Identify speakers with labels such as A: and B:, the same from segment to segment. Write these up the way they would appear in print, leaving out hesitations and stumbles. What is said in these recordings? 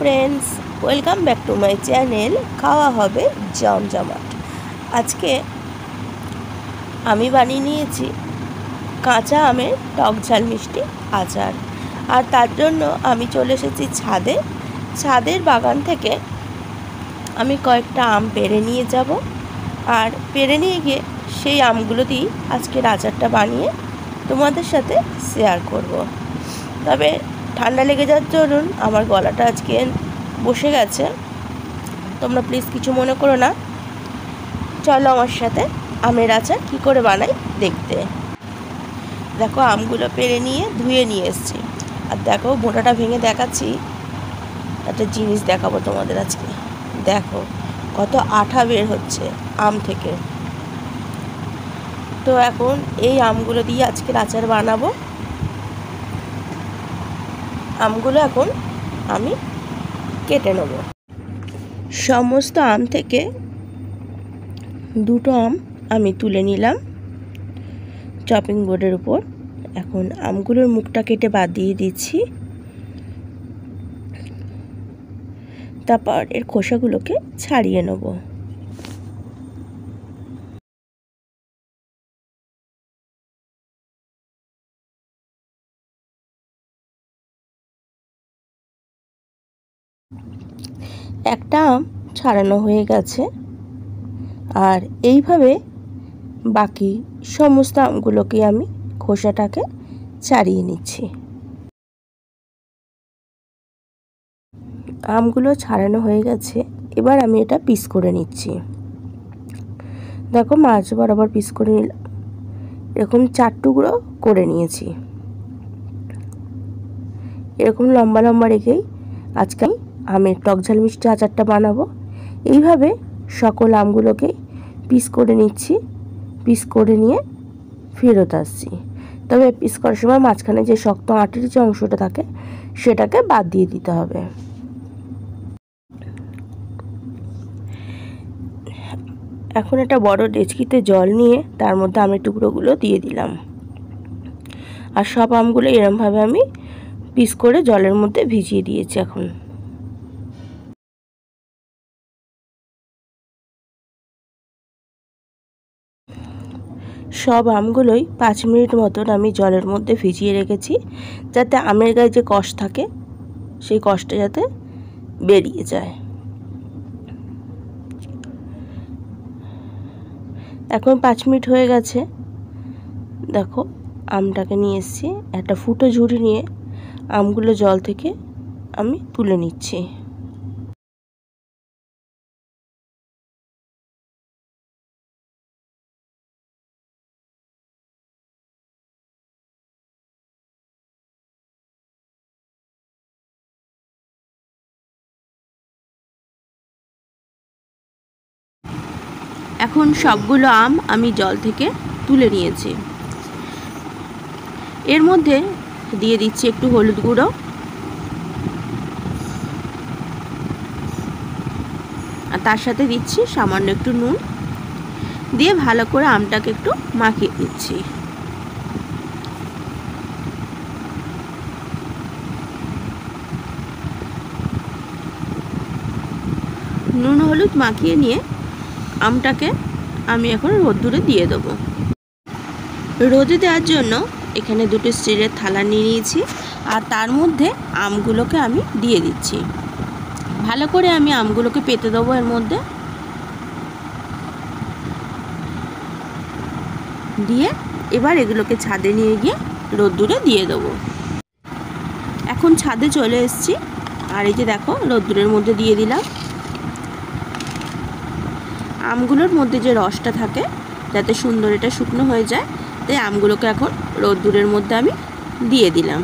A: Friends, welcome back to my channel খাওয়া হবে জমজমাট। আজকে আমি বানিয়ে নিয়েছি কাঁচা আমের টক ঝাল মিষ্টি আচার। আর তার জন্য আমি চলে এসেছি ছাদের বাগান থেকে আমি কয়েকটা আম পেড়ে নিয়ে যাব। আর পেড়ে নিয়ে গিয়ে সেই আমগুলো দিয়েই আজকের আচারটা বানিয়ে তোমাদের সাথে শেয়ার করব। তবে ঠান্ডা লেগে যাওয়ার জন্য আমার গলাটা আজকে বসে গেছে, তোমরা প্লিজ কিছু মনে করো না। চলো আমার সাথে আমের আচার কী করে বানাই দেখতে। দেখো আমগুলো পেড়ে নিয়ে ধুয়ে নিয়ে এসেছি। আর দেখো মোটাটা ভেঙে দেখাচ্ছি, একটা জিনিস দেখাবো তোমাদের আজকে। দেখো কত আঠা বের হচ্ছে আম থেকে। তো এখন এই আমগুলো দিয়ে আজকের আচার বানাবো। আমগুলো এখন আমি কেটে নেব। সমস্ত আম থেকে দুটো আম আমি তুলে নিলাম চপিং বোর্ডের উপর। এখন আমগুলোর মুখটা কেটে বাদ দিয়ে দিচ্ছি। তারপর এর খোসাগুলোকে ছাড়িয়ে নেব। একটা আম ছাড়ানো হয়ে গেছে। আর এইভাবে বাকি সমস্ত আমগুলোকে আমি খোসাটাকে ছাড়িয়ে নিচ্ছি। আমগুলো ছাড়ানো হয়ে গেছে, এবার আমি এটা পিস করে নিচ্ছি। দেখো মাছ বরাবর পিস করে নিলাম, এরকম 4 টুকরো করে নিয়েছি। এরকম লম্বা লম্বা রেখেই আজকে আমি আমের টক ঝাল মিষ্টি আচারটা বানাবো। এইভাবে সকল আমগুলোকে পিস করে নিচ্ছি। পিস করে নিয়ে ফেরত আসছি। তবে পিস করার সময় মাঝখানে যে শক্ত আটির যে অংশটা থাকে সেটাকে বাদ দিয়ে দিতে হবে। এখন একটা বড় ডেচকিতে জল নিয়ে তার মধ্যে আমের টুকরোগুলো দিয়ে দিলাম। আর সব আমগুলো এরমভাবে আমি পিস করে জলের মধ্যে ভিজিয়ে দিয়েছি। এখন সব আমগুলোই 5 মিনিট মতন আমি জলের মধ্যে ভিজিয়ে রেখেছি, যাতে আমের গায়ে যে কষ থাকে সেই কষটা যাতে বেরিয়ে যায়। এখন 5 মিনিট হয়ে গেছে। দেখো আমটাকে নিয়ে এসেছি, একটা ফুটো ঝুড়ি নিয়ে আমগুলো জল থেকে আমি তুলে নিচ্ছি। এখন সবগুলো আম আমি জল থেকে তুলে নিয়েছি। এর মধ্যে দিয়ে দিচ্ছি একটু হলুদ গুঁড়ো, আর তার সাথে দিচ্ছি সামান্য একটু নুন, দিয়ে ভালো করে আমটাকে একটু মাখিয়ে দিচ্ছি। নুন হলুদ মাখিয়ে নিয়ে আমটাকে আমি এখন রোদ্দুরে দিয়ে দেবো। রোদে দেওয়ার জন্য এখানে দুটো স্টিলের থালা নিয়ে নিয়েছি, আর তার মধ্যে আমগুলোকে আমি দিয়ে দিচ্ছি। ভালো করে আমি আমগুলোকে পেতে দেবো এর মধ্যে দিয়ে। এবার এগুলোকে ছাদে নিয়ে গিয়ে রোদ্দুরে দিয়ে দেবো। এখন ছাদে চলে এসেছি, আর এই যে দেখো রোদ্দুরের মধ্যে দিয়ে দিলাম। আমগুলোর মধ্যে যে রসটা থাকে যাতে সুন্দর এটা শুকনো হয়ে যায়, তাই আমগুলোকে এখন রোদ্দুরের মধ্যে আমি দিয়ে দিলাম।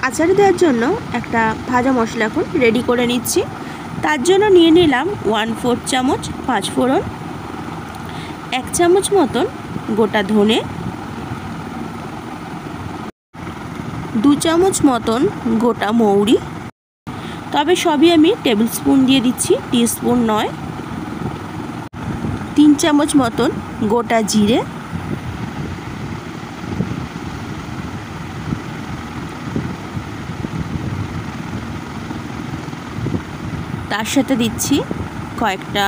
A: আচারে দেওয়ার জন্য একটা ভাজা মশলা এখন রেডি করে নিচ্ছি। তার জন্য নিয়ে নিলাম 1/4 চামচ 5 ফোড়ন, 1 চামচ মতন গোটা ধনে, 2 চামচ মতন গোটা মৌরি, তবে সবই আমি টেবিল স্পুন দিয়ে দিচ্ছি, টিস্পুন নয়, 3 চামচ মতন গোটা জিরে, তার সাথে দিচ্ছি কয়েকটা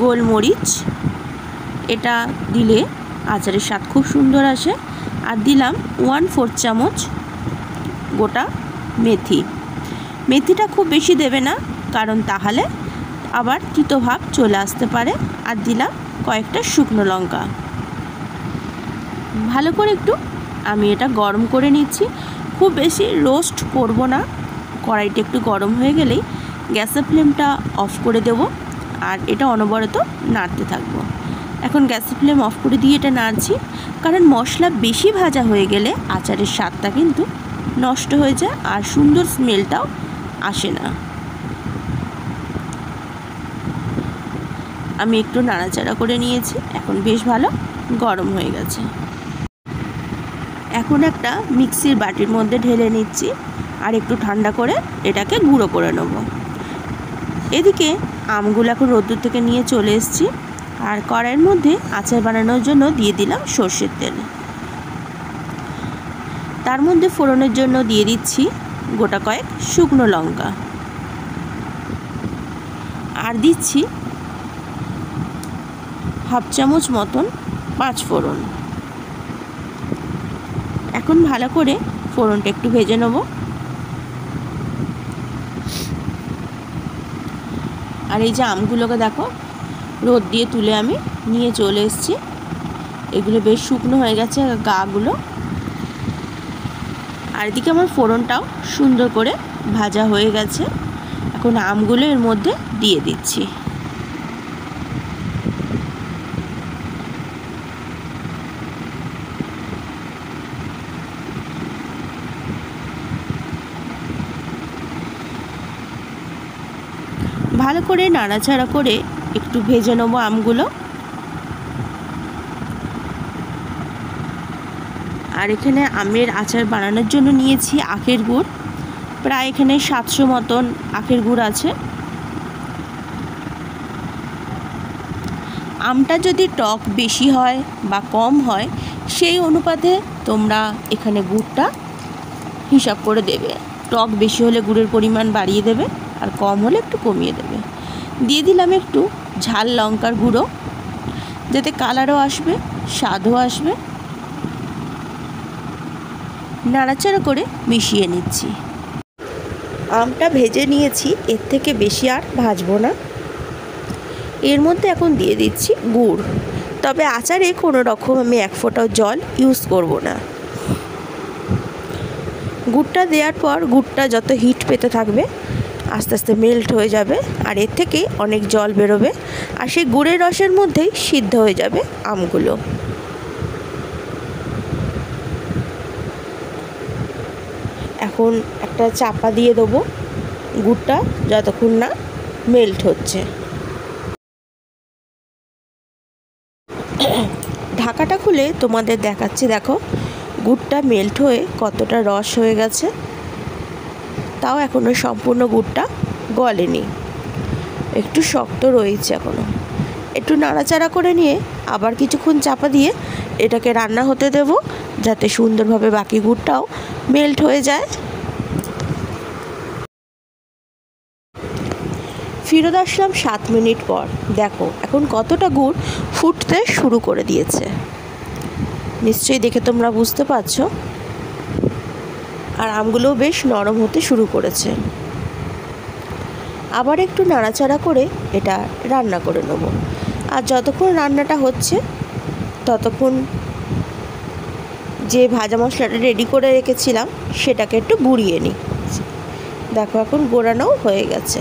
A: গোলমরিচ, এটা দিলে আচারের স্বাদ খুব সুন্দর আসে। আর দিলাম 1/4 চামচ গোটা মেথি। মেথিটা খুব বেশি দেবে না, কারণ তাহলে আবার তিতো ভাব চলে আসতে পারে। আর দিলাম কয়েকটা শুকনো লঙ্কা। ভালো করে একটু আমি এটা গরম করে নিচ্ছি। খুব বেশি রোস্ট করব না, কড়াইটা একটু গরম হয়ে গেলেই গ্যাসের ফ্লেমটা অফ করে দেব আর এটা অনবরত নাড়তে থাকবো। এখন গ্যাসের ফ্লেম অফ করে দিয়ে এটা নাড়ছি, কারণ মশলা বেশি ভাজা হয়ে গেলে আচারের স্বাদটা কিন্তু নষ্ট হয়ে যায় আর সুন্দর স্মেলটাও আসে না। আমি একটু নাড়াচাড়া করে নিয়েছি, এখন বেশ ভালো গরম হয়ে গেছে। এখন একটা মিক্সির বাটির মধ্যে ঢেলে নিচ্ছি আর একটু ঠান্ডা করে এটাকে গুঁড়ো করে নেব। এদিকে আমগুলো এখন রোদ্দুর থেকে নিয়ে চলে এসেছি আর কড়াইয়ের মধ্যে আচার বানানোর জন্য দিয়ে দিলাম সর্ষের তেল। তার মধ্যে ফোড়নের জন্য দিয়ে দিচ্ছি গোটা কয়েক শুকনো লঙ্কা আর দিচ্ছি 1/2 চামচ মতন 5 ফোড়ন। এখন ভালো করে ফোড়নটা একটু ভেজে নেব। আর এই যে আমগুলোকে দেখো রোদ দিয়ে তুলে আমি নিয়ে চলে এসেছি, এগুলো বেশ শুকনো হয়ে গেছে গাগুলো। আর এদিকে আমার ফোড়নটাও সুন্দর করে ভাজা হয়ে গেছে। এখন আমগুলো এর মধ্যে দিয়ে দিচ্ছি। ভালো করে নাড়াচাড়া করে একটু ভেজে নেব আমগুলো। আর এখানে আমের আচার বানানোর জন্য নিয়েছি আখের গুড়, প্রায় এখানে 700 মতন আখের গুড় আছে। আমটা যদি টক বেশি হয় বা কম হয় সেই অনুপাতে তোমরা এখানে গুড়টা হিসাব করে দেবে। টক বেশি হলে গুড়ের পরিমাণ বাড়িয়ে দেবে আর কম হলে একটু কমিয়ে দেবে। দিয়ে দিলাম একটু ঝাল লঙ্কার গুঁড়ো, যাতে কালারও আসবে, স্বাদও আসবে। নাড়াচাড়া করে মিশিয়ে নিচ্ছি। আমটা ভেজে নিয়েছি, এর থেকে বেশি আর ভাজবো না। এর মধ্যে এখন দিয়ে দিচ্ছি গুড়, তবে আচারে কোনো রকম আমি 1 ফোঁটাও জল ইউজ করব না। গুড়টা দেওয়ার পর গুড়টা যত হিট পেতে থাকবে আস্তে আস্তে মেল্ট হয়ে যাবে আর এর থেকে অনেক জল বেরোবে আর সেই গুড়ের রসের মধ্যেই সিদ্ধ হয়ে যাবে আমগুলো। এখন একটা চাপা দিয়ে দেবো গুড়টা যতক্ষণ না মেল্ট হচ্ছে। ঢাকাটা খুলে তোমাদের দেখাচ্ছি, দেখো গুড়টা মেল্ট হয়ে কতটা রস হয়ে গেছে। তাও এখনও সম্পূর্ণ গুড়টা গলেনি, একটু শক্ত রয়েছে এখনও। একটু নাড়াচাড়া করে নিয়ে আবার কিছুক্ষণ চাপা দিয়ে এটাকে রান্না হতে দেব, যাতে সুন্দরভাবে বাকি গুড়টাও মেল্ট হয়ে যায়। ফিরত আসলাম 7 মিনিট পর। দেখো এখন কতটা গুড় ফুটতে শুরু করে দিয়েছে, নিশ্চয়ই দেখে তোমরা বুঝতে পারছো। আর আমগুলোও বেশ নরম হতে শুরু করেছে। আবার একটু নাড়াচাড়া করে এটা রান্না করে নেব। আর যতক্ষণ রান্নাটা হচ্ছে ততক্ষণ যে ভাজা মশলাটা রেডি করে রেখেছিলাম সেটাকে একটু গুঁড়িয়ে নিই। দেখো এখন গোড়ানোও হয়ে গেছে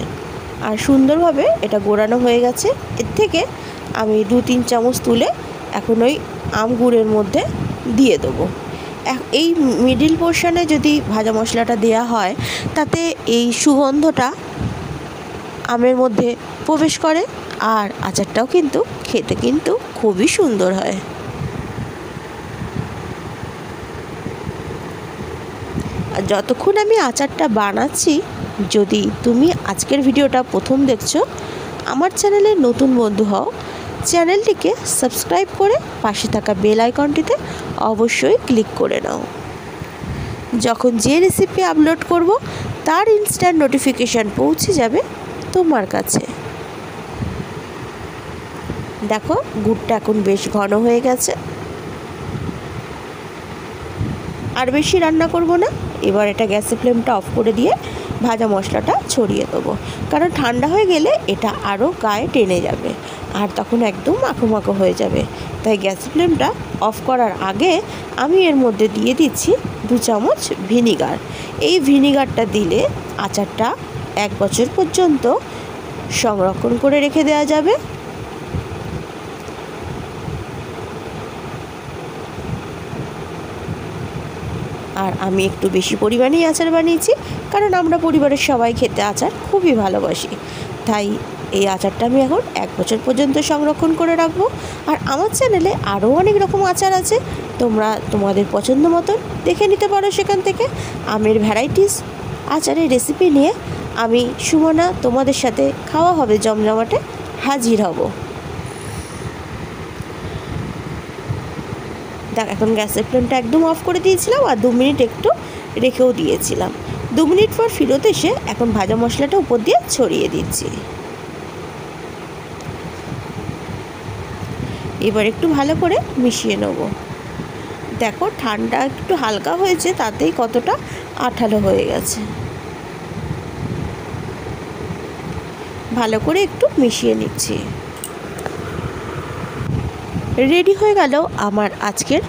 A: আর সুন্দরভাবে এটা গোড়ানো হয়ে গেছে। এর থেকে আমি 2-3 চামচ তুলে এখন ওই আম গুড়ের মধ্যে দিয়ে দেবো। এই মিডিল পোর্শনে যদি ভাজা মশলাটা দেওয়া হয় তাতে এই সুগন্ধটা আমের মধ্যে প্রবেশ করে আর আচারটাও কিন্তু খেতে কিন্তু খুবই সুন্দর হয়। আর যতক্ষণ আমি আচারটা বানাচ্ছি, যদি তুমি আজকের ভিডিওটা প্রথম দেখছো, আমার চ্যানেলের নতুন বন্ধু হও, চ্যানেলটিকে সাবস্ক্রাইব করে পাশে থাকা বেল আইকনটিতে অবশ্যই ক্লিক করে নাও। যখন যে রেসিপি আপলোড করব তার ইনস্ট্যান্ট নোটিফিকেশান পৌঁছে যাবে তোমার কাছে। দেখো গুড়টা এখন বেশ ঘন হয়ে গেছে। আর বেশি রান্না করব না। এবার এটা গ্যাসের ফ্লেমটা অফ করে দিয়ে ভাজা মশলাটা ছড়িয়ে দেবো, কারণ ঠান্ডা হয়ে গেলে এটা আরও গায়ে টেনে যাবে আর তখন একদম মাখো মাখো হয়ে যাবে। তাই গ্যাসের ফ্লেমটা অফ করার আগে আমি এর মধ্যে দিয়ে দিচ্ছি 2 চামচ ভিনিগার। এই ভিনিগারটা দিলে আচারটা 1 বছর পর্যন্ত সংরক্ষণ করে রেখে দেওয়া যাবে। আর আমি একটু বেশি পরিমাণেই আচার বানিয়েছি, কারণ আমরা পরিবারের সবাই খেতে আচার খুবই ভালোবাসি। তাই এই আচারটা আমি এখন 1 বছর পর্যন্ত সংরক্ষণ করে রাখবো। আর আমার চ্যানেলে আরও অনেক রকম আচার আছে, তোমরা তোমাদের পছন্দ মতন দেখে নিতে পারো সেখান থেকে। আমের ভ্যারাইটিস আচারের রেসিপি নিয়ে আমি সুমনা তোমাদের সাথে খাওয়া হবে জমজমাটে হাজির হব। দেখ এখন গ্যাসের ফ্লেমটা একদম অফ করে দিয়েছিলাম আর 2 মিনিট একটু রেখেও দিয়েছিলাম। 2 মিনিট পর ফেরত এসে এখন ভাজা মশলাটা উপর দিয়ে ছড়িয়ে দিচ্ছি। এবার একটু ভালো করে মিশিয়ে নেব। দেখো ঠান্ডা একটু হালকা হয়েছে, তাতেই কতটা আঠালো হয়ে গেছে। ভালো করে একটু মিশিয়ে নিচ্ছি। রেডি হয়ে গেল আমার আজকের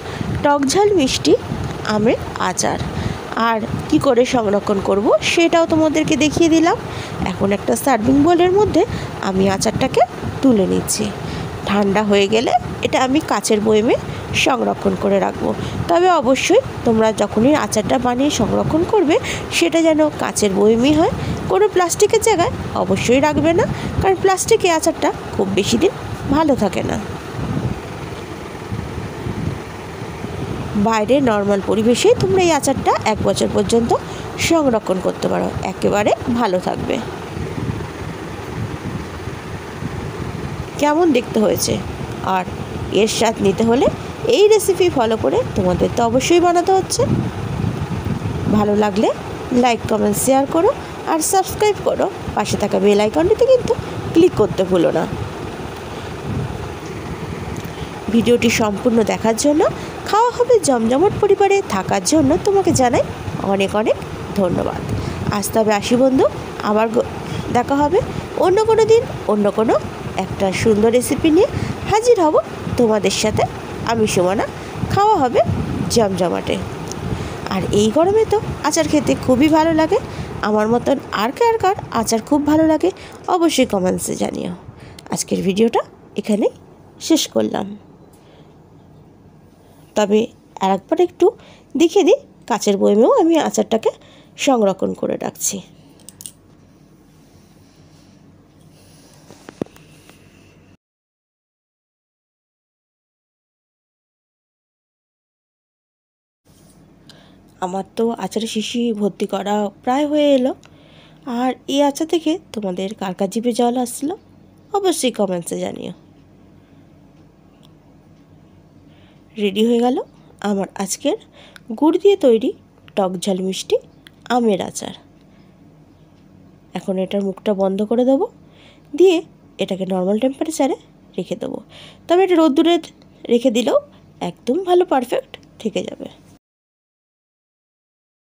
A: টকঝাল মিষ্টি আমের আচার। আর কি করে সংরক্ষণ করব সেটাও তোমাদেরকে দেখিয়ে দিলাম। এখন একটা সার্ভিং বোলের মধ্যে আমি আচারটাকে তুলে নিচ্ছি। ঠান্ডা হয়ে গেলে এটা আমি কাচের বয়মে সংরক্ষণ করে রাখবো। তবে অবশ্যই তোমরা যখনই আচারটা বানিয়ে সংরক্ষণ করবে সেটা যেন কাচের বয়মই হয়, কোনো প্লাস্টিকের জায়গায় অবশ্যই রাখবে না, কারণ প্লাস্টিকে আচারটা খুব বেশি দিন ভালো থাকে না। বাইরে নর্মাল পরিবেশে তোমরা এই আচারটা 1 বছর পর্যন্ত সংরক্ষণ করতে পারো, একেবারে ভালো থাকবে। কেমন দেখতে হয়েছে? আর এর স্বাদ নিতে হলে এই রেসিপি ফলো করে তোমাদের তো অবশ্যই বানাতে হচ্ছে। ভালো লাগলে লাইক কমেন্ট শেয়ার করো আর সাবস্ক্রাইব করো। পাশে থাকা বেল আইকনটিতে কিন্তু ক্লিক করতে ভুলো না। ভিডিওটি সম্পূর্ণ দেখার জন্য, খাওয়া হবে জমজমাট পরিবারে থাকার জন্য তোমাকে জানাই অনেক অনেক ধন্যবাদ। আজ তবে আসি বন্ধু, আবার দেখা হবে অন্য কোনো দিন অন্য কোনো একটা সুন্দর রেসিপি নিয়ে হাজির হব তোমাদের সাথে। আমি সুমনা, খাওয়া হবে জমজমাটে। আর এই গরমে তো আচার খেতে খুবই ভালো লাগে। আমার মতন আর কার আচার খুব ভালো লাগে অবশ্যই কমেন্টসে জানিও। আজকের ভিডিওটা এখানেই শেষ করলাম। তবে আরেকবার একটু দেখিয়ে দিই, কাচের বয়মেও আমি আচারটাকে সংরক্ষণ করে রাখছি। আমার তো আচারের শিশি ভর্তি করা প্রায় হয়ে এলো। আর এই আচার থেকে তোমাদের কার কার জিভে জল আসলো অবশ্যই কমেন্টসে জানিও। রেডি হয়ে গেল আমার আজকের গুড় দিয়ে তৈরি টকঝাল মিষ্টি আমের আচার। এখন এটার মুখটা বন্ধ করে দেবো, দিয়ে এটাকে নর্মাল টেম্পারেচারে রেখে দেবো। তবে এটা রোদ্দুরে রেখে দিলেও একদম ভালো পারফেক্ট থেকে যাবে।